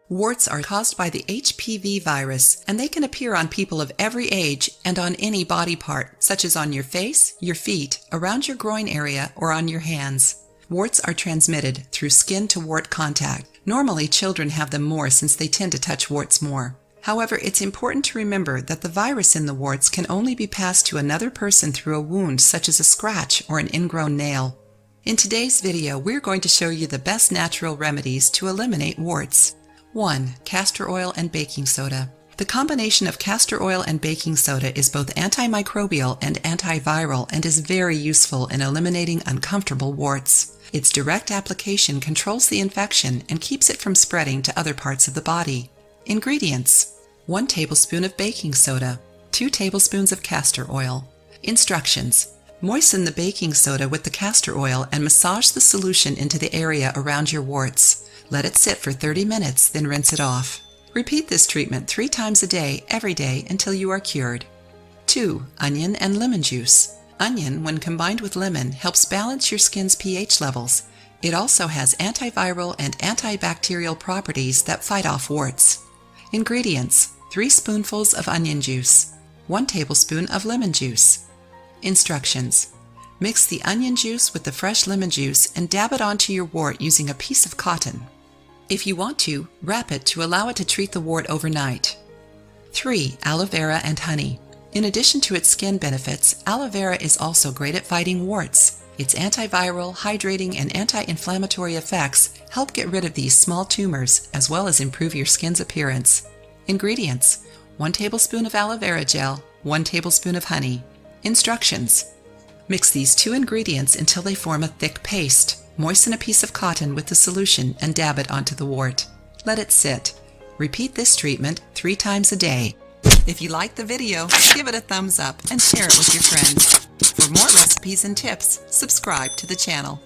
Warts are caused by the HPV virus, and they can appear on people of every age and on any body part, such as on your face, your feet, around your groin area, or on your hands. Warts are transmitted through skin-to-wart contact. Normally, children have them more since they tend to touch warts more. However, it's important to remember that the virus in the warts can only be passed to another person through a wound such as a scratch or an ingrown nail. In today's video, we're going to show you the best natural remedies to eliminate warts. 1. Castor oil and baking soda. The combination of castor oil and baking soda is both antimicrobial and antiviral and is very useful in eliminating uncomfortable warts. Its direct application controls the infection and keeps it from spreading to other parts of the body. Ingredients: 1 tablespoon of baking soda, 2 tablespoons of castor oil. Instructions: moisten the baking soda with the castor oil and massage the solution into the area around your warts. Let it sit for 30 minutes, then rinse it off. Repeat this treatment 3 times a day, every day, until you are cured. 2. Onion and lemon juice. Onion, when combined with lemon, helps balance your skin's pH levels. It also has antiviral and antibacterial properties that fight off warts. Ingredients: 3 spoonfuls of onion juice, 1 tablespoon of lemon juice. Instructions: mix the onion juice with the fresh lemon juice and dab it onto your wart using a piece of cotton. If you want to, wrap it to allow it to treat the wart overnight. 3. Aloe vera and honey. In addition to its skin benefits, aloe vera is also great at fighting warts. Its antiviral, hydrating, and anti-inflammatory effects help get rid of these small tumors as well as improve your skin's appearance. Ingredients: 1 tablespoon of aloe vera gel, 1 tablespoon of honey. Instructions: mix these 2 ingredients until they form a thick paste. Moisten a piece of cotton with the solution and dab it onto the wart. Let it sit. Repeat this treatment 3 times a day. If you liked the video, give it a thumbs up and share it with your friends. For more recipes and tips, subscribe to the channel.